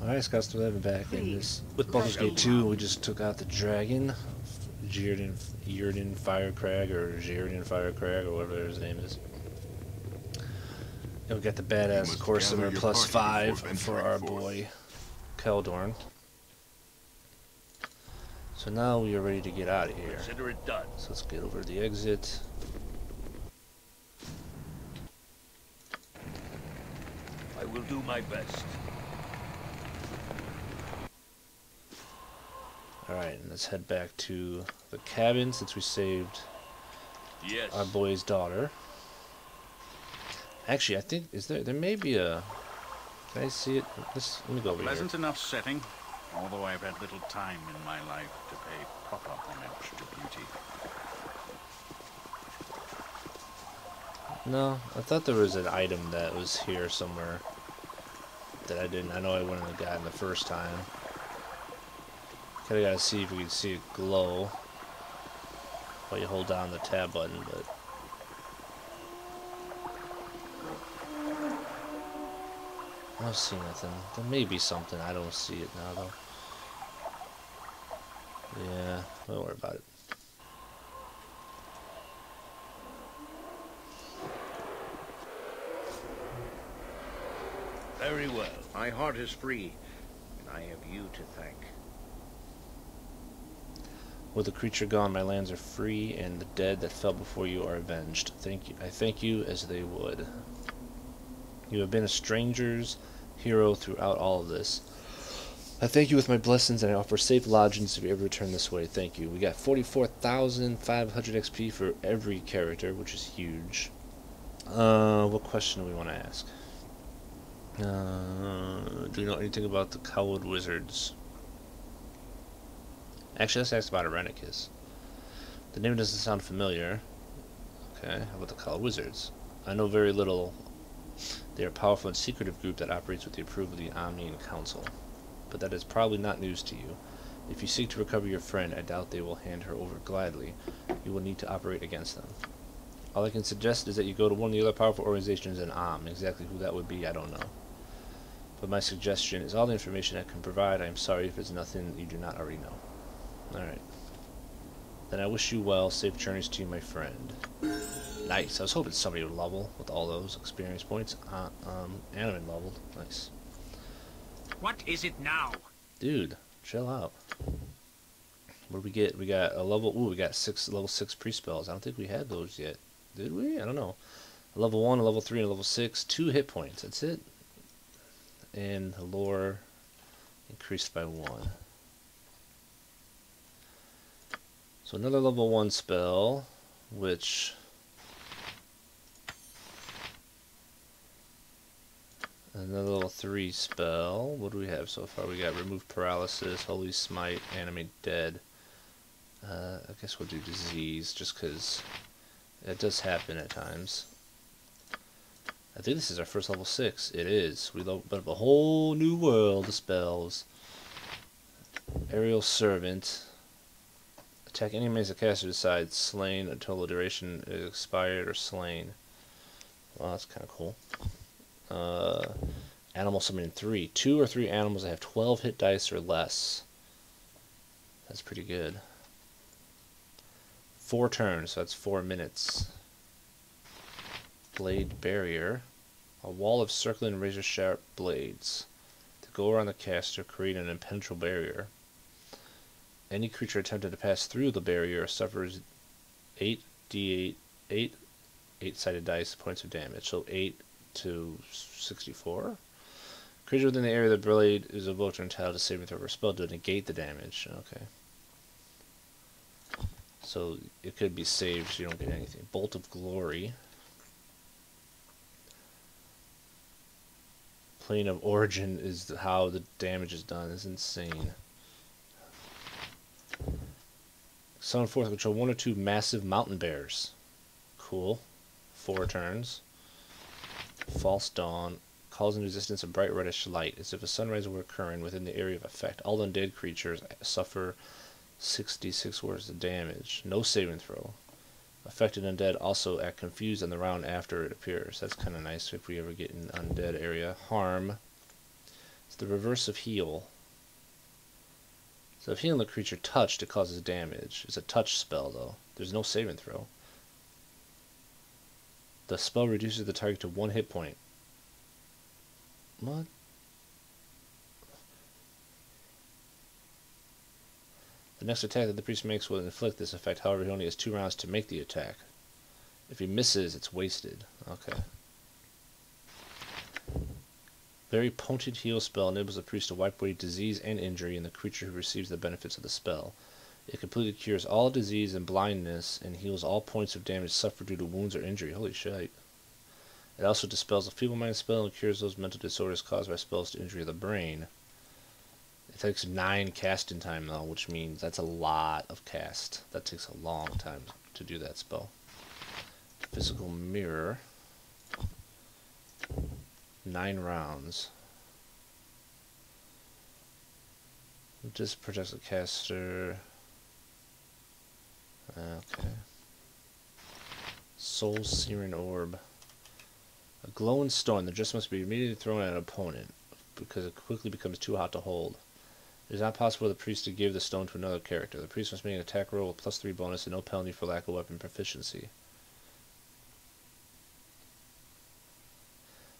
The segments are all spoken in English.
Alright, Scouts, to have it back in this. With Baldur's Gate 2, we just took out the dragon, Jirdan Firecrag, or Jirdan Firecrag, or whatever his name is. And we got the badass Corsair plus 5 for our boy, Keldorn. So now we are ready to get out of here. Consider it done. So let's get over to the exit. I will do my best. Alright, and let's head back to the cabin since we saved our boy's daughter. Actually, I think there may be a. Can I see it? Let me go over here. Pleasant enough setting, although I've had little time in my life to pay proper homage to beauty. No, I thought there was an item that was here somewhere that I didn't. I know I wouldn't have gotten the first time. Kinda gotta see if we can see it glow while you hold down the tab button, but. I don't see nothing. There may be something. I don't see it now, though. Yeah, don't worry about it. Very well. My heart is free, and I have you to thank. With the creature gone, my lands are free, and the dead that fell before you are avenged. Thank you. I thank you as they would. You have been a stranger's hero throughout all of this. I thank you with my blessings, and I offer safe lodgings if you ever return this way. Thank you. We got 44,500 XP for every character, which is huge. What question do we want to ask? Do you know anything about the Cowwood Wizards? Actually, let's ask about Irenicus. The name doesn't sound familiar. Okay, how about the Cowwood Wizards? I know very little. They are a powerful and secretive group that operates with the approval of the Omnian Council. But that is probably not news to you. If you seek to recover your friend, I doubt they will hand her over gladly. You will need to operate against them. All I can suggest is that you go to one of the other powerful organizations in Om. Exactly who that would be, I don't know. But my suggestion is all the information I can provide. I am sorry if it's nothing you do not already know. Alright. Then I wish you well. Safe journeys to you, my friend. Nice. I was hoping somebody would level with all those experience points. Animate leveled. Nice. What is it now? Dude, chill out. What do we get? We got a level. Ooh, we got level 6 pre-spells. I don't think we had those yet. Did we? I don't know. A level 1, a level 3, and a level 6. 2 hit points. That's it. And the lore increased by 1. So another level 1 spell, which another level 3 spell. What do we have so far? We got Remove Paralysis, Holy Smite, Animate Dead. I guess we'll do Disease, just because it does happen at times. I think this is our first level 6. It is. We opened up a whole new world of spells. Aerial Servant. Attack any enemies the caster decides slain until the duration is expired or slain. Well, that's kind of cool. Animal Summoning 3. 2 or 3 animals that have 12 hit dice or less. That's pretty good. 4 turns, so that's 4 minutes. Blade Barrier. A wall of circling razor-sharp blades. To go around the caster, create an impenetrable barrier. Any creature attempting to pass through the barrier suffers 8d8, 8-sided dice points of damage. So 8 to 64. Creature within the area of the blade is evoked or entitled to saving throw or spell to negate the damage. Okay. So it could be saved so you don't get anything. Bolt of Glory. Plane of Origin is how the damage is done. It's insane. Summon forth control 1 or 2 massive mountain bears. Cool. 4 turns. False Dawn. Calls into existence a bright reddish light, as if a sunrise were occurring within the area of effect. All undead creatures suffer 66 worth of damage. No saving throw. Affected undead also act confused on the round after it appears. That's kind of nice if we ever get in undead area. Harm. It's the reverse of heal. So if healing the creature touched, it causes damage. It's a touch spell, though. There's no saving throw. The spell reduces the target to 1 hit point. What? The next attack that the priest makes will inflict this effect. However, he only has 2 rounds to make the attack. If he misses, it's wasted. Okay. Very potent heal spell enables the priest to wipe away disease and injury in the creature who receives the benefits of the spell. It completely cures all disease and blindness and heals all points of damage suffered due to wounds or injury. Holy shit. It also dispels a feeble-minded spell and cures those mental disorders caused by spells to injury the brain. It takes 9 casting time, though, which means that's a lot of cast. That takes a long time to do that spell. Physical mirror. 9 rounds. It just protects the caster. Okay. Soul Searing Orb. A glowing stone. The gist must be immediately thrown at an opponent because it quickly becomes too hot to hold. It is not possible for the priest to give the stone to another character. The priest must make an attack roll with +3 bonus and no penalty for lack of weapon proficiency.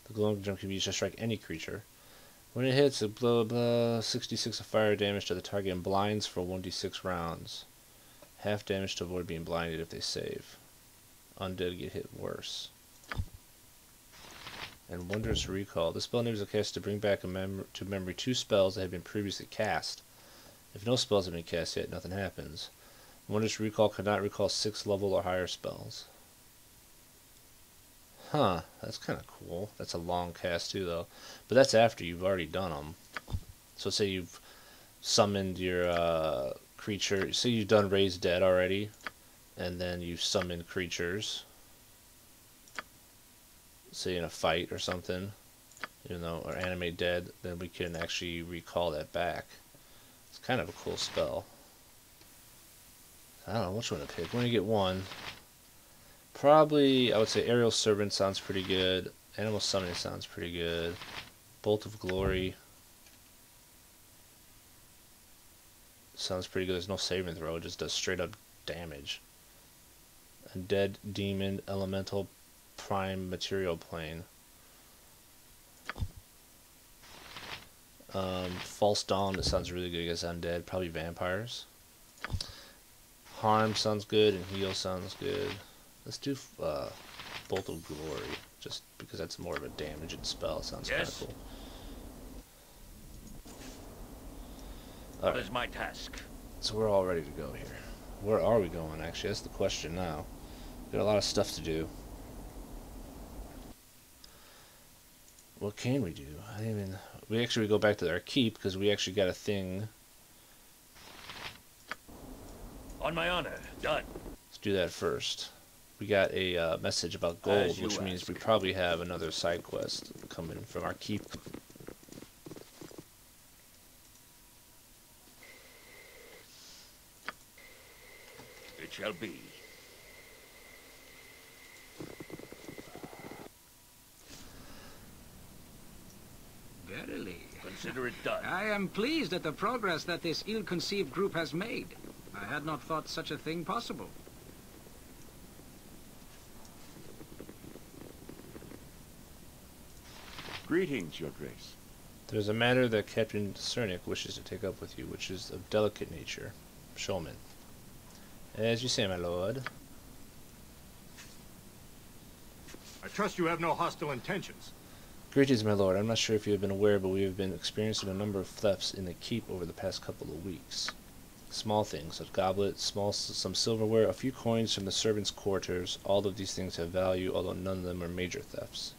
The glowing gem can be used to strike any creature. When it hits, it blows 66 of fire damage to the target and blinds for 1d6 rounds. Half damage to avoid being blinded if they save. Undead get hit worse. And Wondrous Recall. This spell enables the caster to bring back to memory 2 spells that have been previously cast. If no spells have been cast yet, nothing happens. Wondrous Recall cannot recall 6 level or higher spells. Huh, that's kind of cool. That's a long cast too, though. But that's after you've already done them. So say you've summoned your creature. Say you've done Raise Dead already, and then you summon creatures. Say in a fight or something, you know, or Animate Dead, then we can actually recall that back. It's kind of a cool spell. I don't know which one to pick. When you get one. Probably, I would say Aerial Servant sounds pretty good. Animal Summoning sounds pretty good. Bolt of Glory sounds pretty good. There's no saving throw. It just does straight up damage. Undead Demon Elemental Prime Material Plane. False Dawn, that sounds really good against undead. Probably vampires. Harm sounds good and Heal sounds good. Let's do Bolt of Glory, just because that's more of a damaging spell. Sounds kind of cool. What is my task? So we're all ready to go here. Where are we going, actually? That's the question now. We've got a lot of stuff to do. What can we do? I didn't even... We actually go back to our keep, because we actually got a thing. On my honor, done. Let's do that first. We got a message about gold, which means we probably have another side quest coming from our keep. It shall be. Verily. Consider it done. I am pleased at the progress that this ill-conceived group has made. I had not thought such a thing possible. Greetings, Your Grace. There's a matter that Captain Cernic wishes to take up with you, which is of delicate nature. Showman. As you say, my lord. I trust you have no hostile intentions. Greetings, my lord. I'm not sure if you have been aware, but we have been experiencing a number of thefts in the keep over the past couple of weeks. Small things, a goblet, some silverware, a few coins from the servants' quarters. All of these things have value, although none of them are major thefts.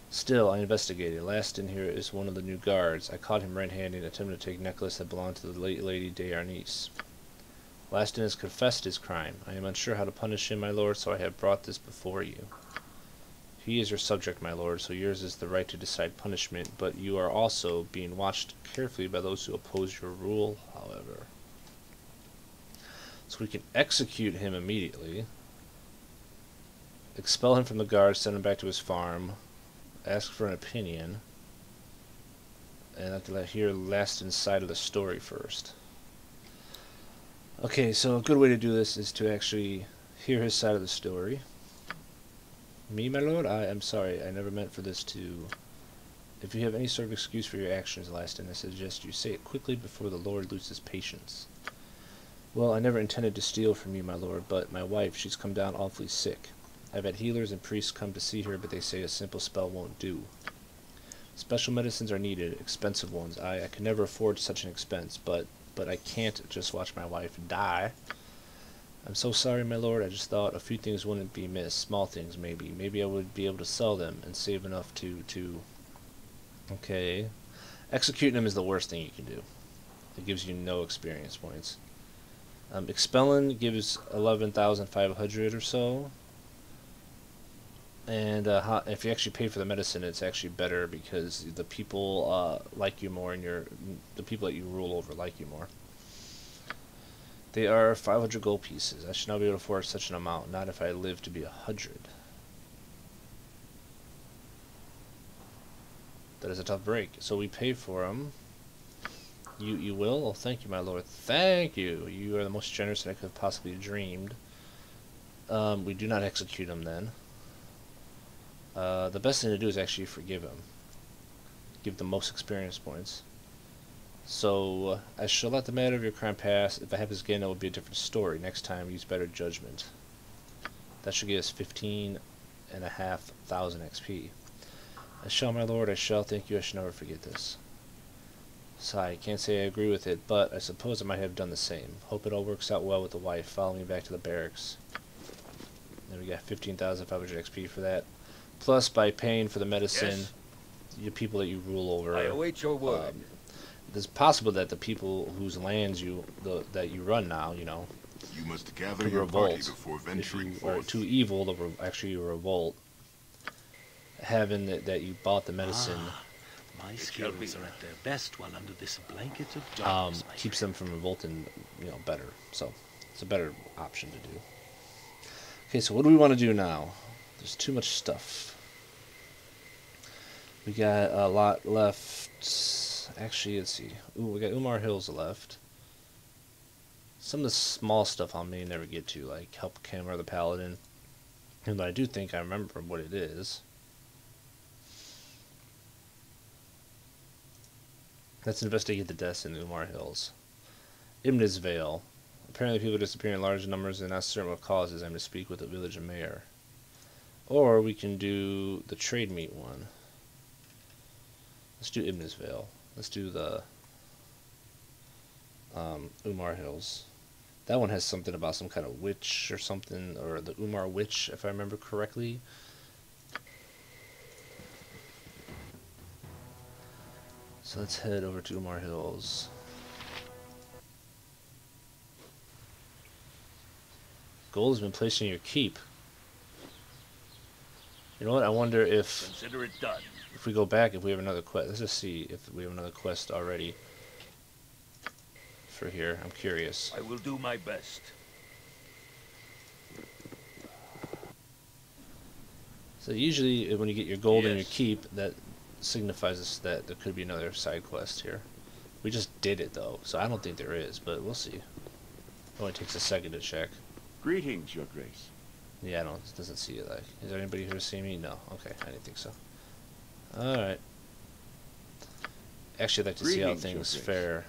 Still, I investigated. Last in here is one of the new guards. I caught him red-handed, attempting to take a necklace that belonged to the late Lady Dearnice. Last in has confessed his crime. I am unsure how to punish him, my lord, so I have brought this before you. He is your subject, my lord, so yours is the right to decide punishment, but you are also being watched carefully by those who oppose your rule, however. So we can execute him immediately, expel him from the guard, send him back to his farm, ask for an opinion, And I have to hear last inside of the story first. Okay, so a good way to do this is to actually hear his side of the story. Me, my lord? I am sorry. I never meant for this to... If you have any sort of excuse for your actions, Laston, I suggest you say it quickly before the lord loses patience. Well, I never intended to steal from you, my lord, but my wife, she's come down awfully sick. I've had healers and priests come to see her, but they say a simple spell won't do. Special medicines are needed, expensive ones. I could never afford such an expense, but I can't just watch my wife die. I'm so sorry, my lord. I just thought a few things wouldn't be missed. Small things, maybe. Maybe I would be able to sell them and save enough to... Okay. Executing them is the worst thing you can do. It gives you no experience points. Expelling gives 11,500 or so. And if you actually pay for the medicine, it's actually better because the people like you more, and the people that you rule over like you more. They are 500 gold pieces. I should not be able to afford such an amount, not if I live to be 100. That is a tough break. So we pay for them. You will? Oh, thank you, my lord. Thank you. You are the most generous that I could have possibly dreamed. We do not execute them then. The best thing to do is actually forgive him. Give the most experience points. So, I shall let the matter of your crime pass. If it happens again, it will be a different story. Next time, use better judgment. That should give us 15,500 XP. I shall, my lord, I shall. Thank you. I shall never forget this. Sigh, can't say I agree with it, but I suppose I might have done the same. Hope it all works out well with the wife. Follow me back to the barracks. Then we got 15,500 XP for that. Plus, by paying for the medicine, Yes. the people that you rule over. I await your word. It's possible that the people whose lands that you run now, you know, You must gather could your party revolt. before If venturing you are forth. too evil to actually revolt, having that you bought the medicine My skills are at their best while under this blanket of darkness. my keeps them from revolting, you know, better. So it's a better option to do. Okay, so what do we want to do now? There's too much stuff. We got a lot left. Actually, let's see. Ooh, we got Umar Hills left. Some of the small stuff I may never get to, like help Camera the Paladin. And I do think I remember what it is. Let's investigate the deaths in Umar Hills. Imna's Vale. Apparently people disappear in large numbers and not certain what causes. I'm to speak with the village mayor. Or we can do the trade meet one. Let's do Imna's Vale. Let's do the Umar Hills. That one has something about some kind of witch or something, or the Umar witch, if I remember correctly. So let's head over to Umar Hills. Gold has been placed in your keep. You know what? I wonder if Consider it done. we go back, if we have another quest. Let's just see if we have another quest already for here. I'm curious. I will do my best. So usually when you get your gold in your Yes. keep, that signifies that there could be another side quest here. We just did it though, so I don't think there is, but we'll see. It only takes a second to check. Greetings, Your Grace. Yeah, I don't. It doesn't see it. Like, is there anybody here to see me? No. Okay, I didn't think so. All right. Actually, I'd like to see how Greetings, Your things Grace. fare.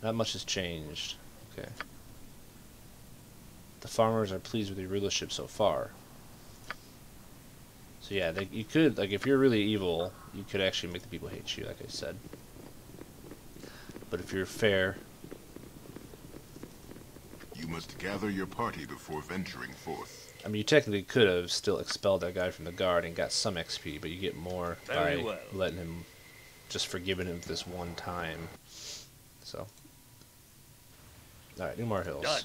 Not much has changed. Okay. The farmers are pleased with your rulership so far. So yeah, you could, like, if you're really evil, you could actually make the people hate you, like I said. But if you're fair, You must gather your party before venturing forth. I mean, you technically could have still expelled that guy from the guard and got some XP, but you get more Very by well. letting him, just forgiving him this one time. So, all right, Umar Hills. Done.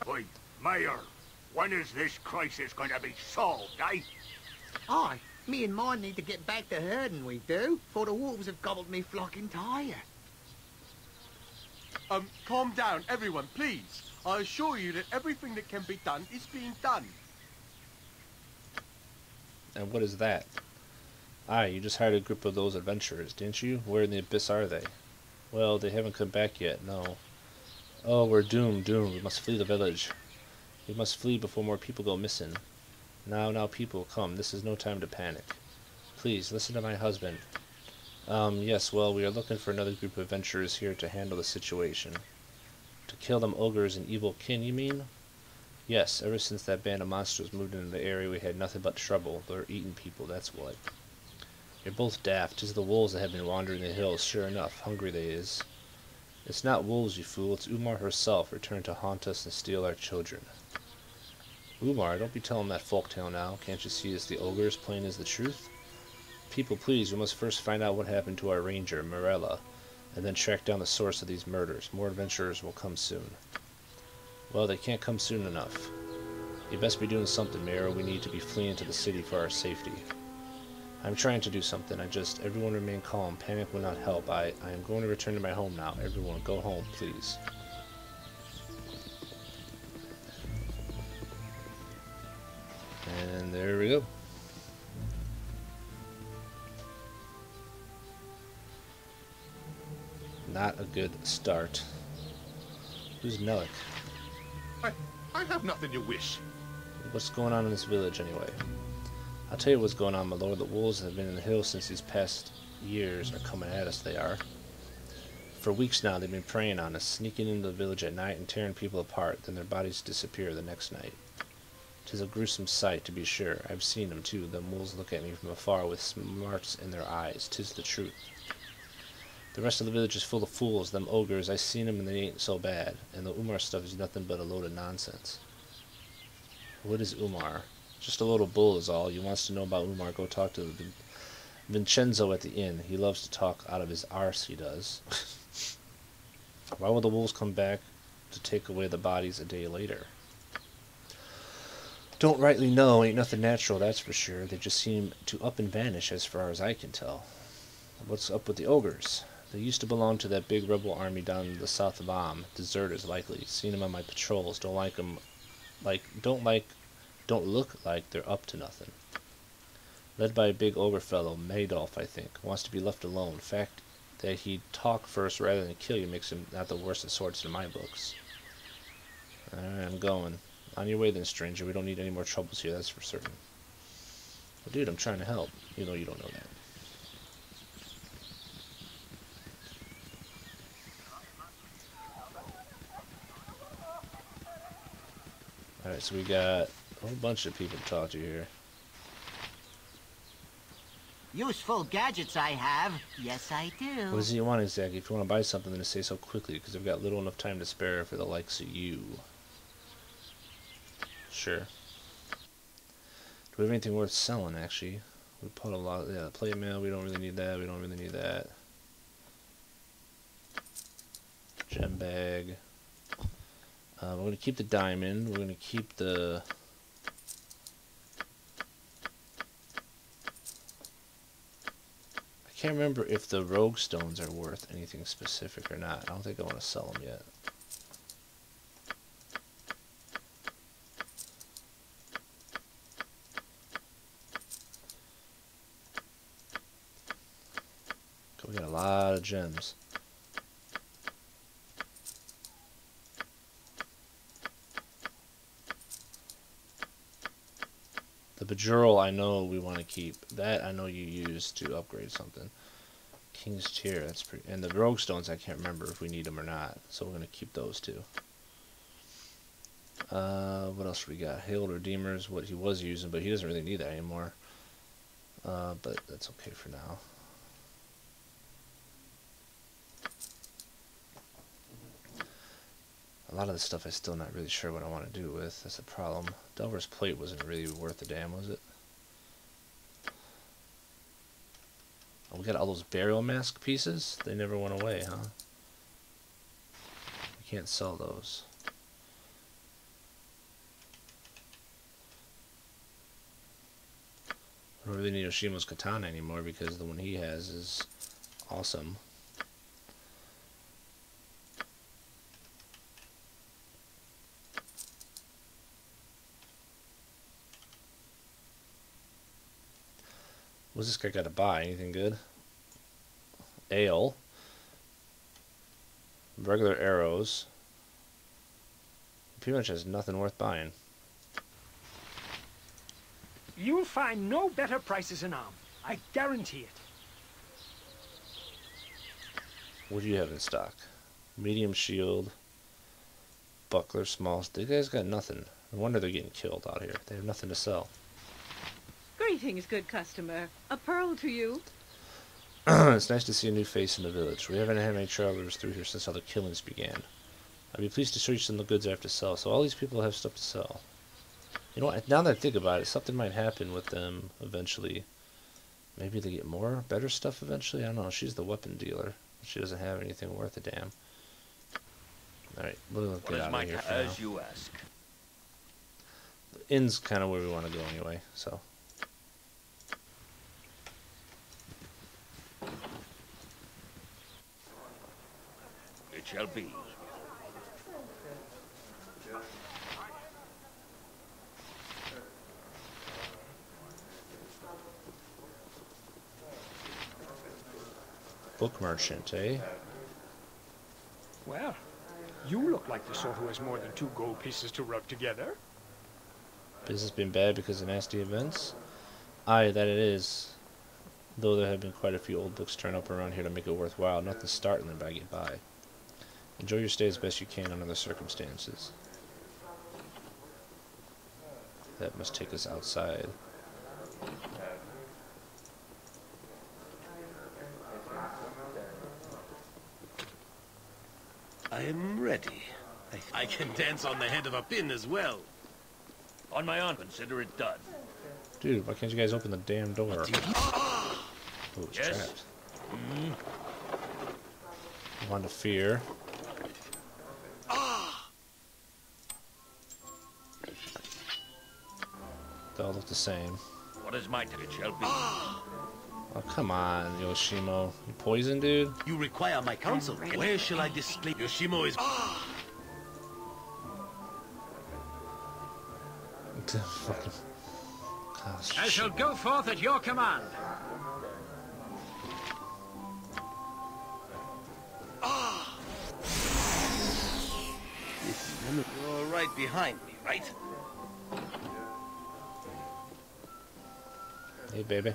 Wait, Mayor, when is this crisis going to be solved, eh? Aye, me and mine need to get back to herding, we do, for the wolves have gobbled me flock entire. Calm down, everyone, please. I assure you that everything that can be done is being done. And what is that? Aye, you just hired a group of those adventurers, didn't you? Where in the abyss are they? Well, they haven't come back yet, no. Oh, we're doomed, doomed. We must flee the village. We must flee before more people go missing. Now, people, come. This is no time to panic. Please, listen to my husband. Yes, well, we are looking for another group of adventurers here to handle the situation. To kill them ogres and evil kin, you mean? Yes, ever since that band of monsters moved into the area, we had nothing but trouble. They're eating people, that's what. You're both daft. 'Tis the wolves that have been wandering the hills, sure enough. Hungry they is. It's not wolves, you fool. It's Umar herself, returned to haunt us and steal our children. Umar, don't be telling that folktale now. Can't you see it's the ogres, plain as the truth? People, please, we must first find out what happened to our ranger, Morella, and then track down the source of these murders. More adventurers will come soon. Well, they can't come soon enough. You best be doing something, Mayor. We need to be fleeing to the city for our safety. I'm trying to do something. Everyone remain calm. Panic will not help. I am going to return to my home now. Everyone, go home, please. And there we go. Not a good start. Who's Nelik? I have nothing to wish. What's going on in this village, anyway? I'll tell you what's going on, my lord. The wolves have been in the hills since these past years are coming at us, they are. For weeks now, they've been preying on us, sneaking into the village at night and tearing people apart, then their bodies disappear the next night. 'Tis a gruesome sight, to be sure. I've seen them, too. The wolves look at me from afar with smarts in their eyes. 'Tis the truth. The rest of the village is full of fools, them ogres. I seen them and they ain't so bad. And the Umar stuff is nothing but a load of nonsense. What is Umar? Just a load of bull is all. You wants to know about Umar, go talk to Vincenzo at the inn. He loves to talk out of his arse, he does. Why will the wolves come back to take away the bodies a day later? Don't rightly know. Ain't nothing natural, that's for sure. They just seem to up and vanish as far as I can tell. What's up with the ogres? They used to belong to that big rebel army down in the south of Am. Deserters, likely. Seen them on my patrols. Don't like them. Don't look like they're up to nothing. Led by a big ogre fellow, Madoff, I think. Wants to be left alone. Fact that he'd talk first rather than kill you makes him not the worst of sorts in my books. Alright, I'm going. On your way then, stranger. We don't need any more troubles here, that's for certain. Well, dude, I'm trying to help. You know you don't know that. Alright, so we got a whole bunch of people to talk to here. Useful gadgets I have. Yes, I do. What does he want exactly? If you want to buy something, then say so quickly, because I've got little enough time to spare for the likes of you. Sure. Do we have anything worth selling, actually? We put a lot, yeah, plate mail, we don't really need that, we don't really need that. Gem bag. We're going to keep the diamond, we're going to keep the... I can't remember if the rogue stones are worth anything specific or not. I don't think I want to sell them yet. We got a lot of gems. The Bejewel I know we want to keep. That I know you use to upgrade something. King's Chair, that's pretty. And the Rogue Stones I can't remember if we need them or not. So we're going to keep those too. What else we got? Hail Redeemers, what he was using, but he doesn't really need that anymore. But that's okay for now. A lot of this stuff I'm still not really sure what I want to do with. That's the problem. Delver's Plate wasn't really worth a damn, was it? Oh, we got all those burial mask pieces? They never went away, huh? We can't sell those. I don't really need Oshima's katana anymore because the one he has is awesome. What's this guy got to buy? Anything good? Ale. Regular arrows. Pretty much has nothing worth buying. You'll find no better prices in Arm. I guarantee it. What do you have in stock? Medium shield. Buckler, small. These guys got nothing. No wonder they're getting killed out here. They have nothing to sell. Greetings, good customer. A pearl to you. It's nice to see a new face in the village. We haven't had many travelers through here since all the killings began. I'd be pleased to show you some of the goods I have to sell. So all these people have stuff to sell. You know what? Now that I think about it, something might happen with them eventually. Maybe they get more, better stuff eventually? I don't know. She's the weapon dealer. She doesn't have anything worth a damn. Alright, we'll get out of here for now. As you ask. The inn's kind of where we want to go anyway, so. It shall be. Book merchant, eh? Well, you look like the sort who has more than 2 gold pieces to rub together. Business been bad because of nasty events? Aye, that it is. Though there have been quite a few old books turned up around here to make it worthwhile, nothing startling but I get by. Enjoy your stay as best you can under the circumstances. That must take us outside. I am ready. I can dance on the head of a pin as well. On my honor, consider it done. Dude, why can't you guys open the damn door? Oh, it's Yes. trapped. One to fear. They all look the same. What is my ticket shall be? Oh, come on, Yoshimo. You poison, dude? You require my counsel. Where shall I display? Yoshimo is... Fucking... Gosh, I shall go forth at your command. You're right behind me, right? Hey, baby.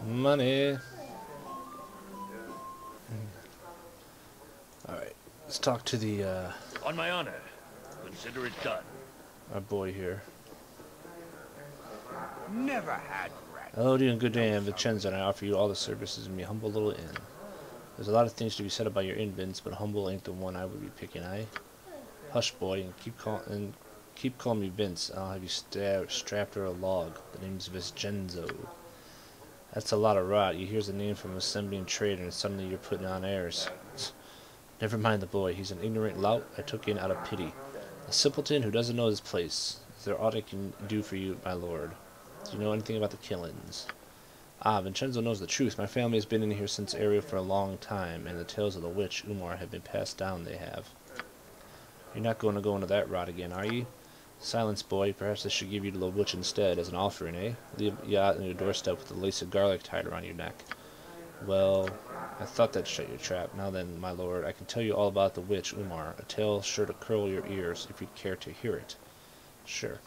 Money. Alright, let's talk to the, On my honor, consider it done. our boy here. Never had rat. Hello, doing good day. I'm Vincenzo, and I offer you all the services in my humble little inn. There's a lot of things to be said about your inn, Vince, but humble ain't the one I would be picking, eh? Hush, boy, and keep calling me Vince. I'll have you strapped to a log. The name's Vincenzo. That's a lot of rot. You hear the name from a Sembian trader, and suddenly you're putting on airs. Never mind the boy. He's an ignorant lout I took in out of pity. A simpleton who doesn't know his place. Is there aught I can do for you, my lord? Do you know anything about the killings? Ah, Vincenzo knows the truth. My family has been in here since area for a long time, and the tales of the witch, Umar, have been passed down, they have. You're not going to go into that rot again, are you? Silence, boy. Perhaps I should give you to the witch instead, as an offering, eh? Leave you out on your doorstep with a lace of garlic tied around your neck. Well, I thought that'd shut your trap. Now then, my lord, I can tell you all about the witch, Umar. A tale sure to curl your ears, if you'd care to hear it. Sure.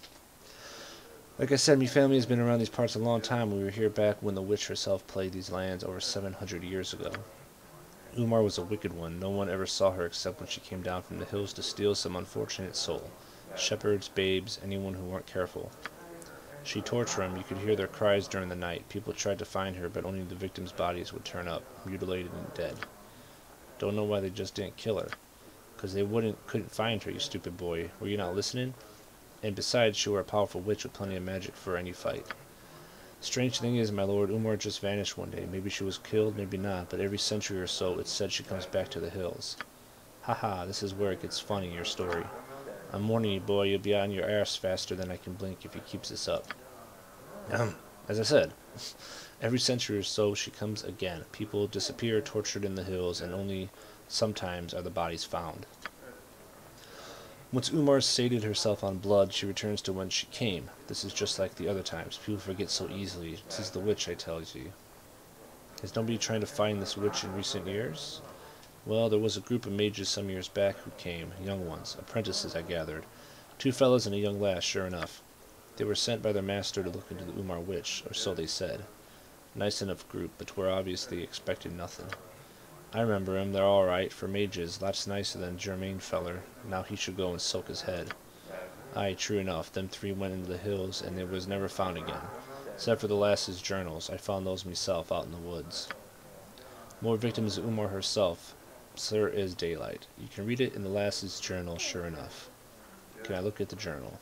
Like I said, my family has been around these parts a long time. We were here back when the witch herself plagued these lands over 700 years ago. Umar was a wicked one. No one ever saw her except when she came down from the hills to steal some unfortunate soul. Shepherds, babes, anyone who weren't careful. She tortured them. You could hear their cries during the night. People tried to find her, but only the victims' bodies would turn up, mutilated and dead. Don't know why they just didn't kill her. 'Cause they couldn't find her, you stupid boy. Were you not listening? And besides, she were a powerful witch with plenty of magic for any fight. Strange thing is, my lord, Umar just vanished one day. Maybe she was killed, maybe not, but every century or so it's said she comes back to the hills. Haha, this is where it gets funny, your story. I'm warning you, boy, you'll be on your arse faster than I can blink if he keeps this up. As I said, every century or so she comes again. People disappear, tortured in the hills, and only sometimes are the bodies found. Once Umar sated herself on blood, she returns to whence she came. This is just like the other times. People forget so easily. This is the witch, I tell you. Is nobody trying to find this witch in recent years? Well, there was a group of mages some years back who came, young ones, apprentices, I gathered. 2 fellows and a young lass, sure enough. They were sent by their master to look into the Umar witch, or so they said. Nice enough group, but were obviously expecting nothing. I remember 'em, they're all right, for mages, lots nicer than Germain feller. Now he should go and soak his head. Aye, true enough, them 3 went into the hills, and they was never found again. Except for the lass's journals, I found those myself out in the woods. More victims than Umar herself, sir, is daylight. You can read it in the lass's journal, sure enough. Can I look at the journal?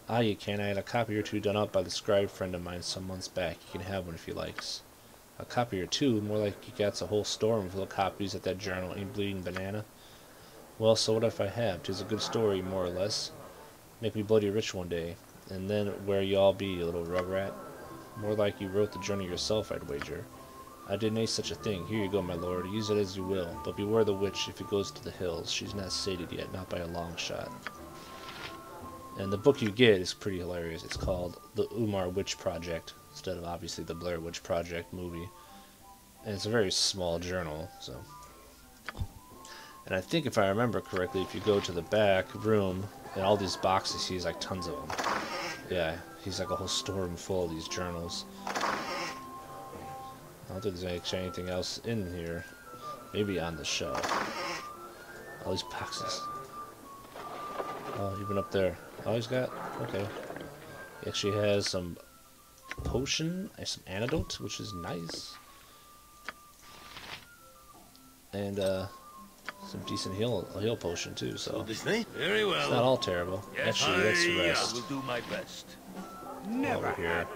Ah, you can. I had a copy or 2 done up by the scribe friend of mine some months back. You can have one if you likes. A copy or 2? More like you got a whole storeroom full of copies at that journal, ain't bleeding banana? Well, so what if I have? 'Tis a good story, more or less. Make me bloody rich one day. And then where you all be, you little rug-rat? More like you wrote the journal yourself, I'd wager. I did nae such a thing. Here you go, my lord. Use it as you will. But beware the witch if it goes to the hills. She's not sated yet, not by a long shot. And the book you get is pretty hilarious. It's called The Umar Witch Project, instead of obviously the Blair Witch Project movie. And it's a very small journal, so. And I think if I remember correctly, if you go to the back room, and all these boxes, he's like tons of them. Yeah, he's like a whole storeroom full of these journals. I don't think there's actually anything else in here. Maybe on the shelf. All these boxes. Oh, even up there. Oh, he's got... Okay. He actually has some potion and some antidote, which is nice. And, some decent heal potion, too, so... Very well. It's not all terrible. Yes, Actually, let's rest. I will do my best. Never over here.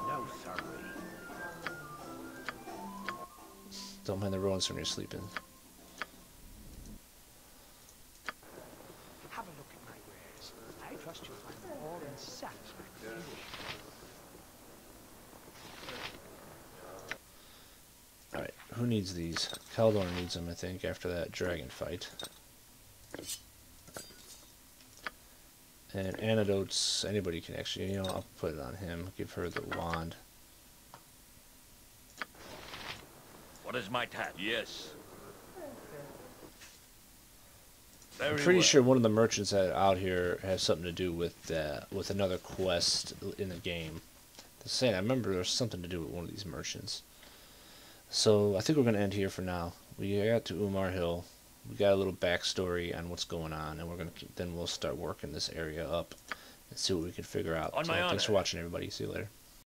No, sorry. Don't mind the ruins when you're sleeping. Have a look at my wares. I trust you'll find them all in satisfactory condition. Alright, who needs these? Baldur needs them, I think, after that dragon fight. And antidotes, anybody can actually, you know, I'll put it on him. Give her the wand. What is my task? Yes. I'm pretty sure one of the merchants that are out here has something to do with another quest in the game. The same, I remember there was something to do with one of these merchants. So I think we're going to end here for now. We got to Umar Hill. We got a little backstory on what's going on, and then we'll start working this area up and see what we can figure out. So thanks for watching, everybody. See you later.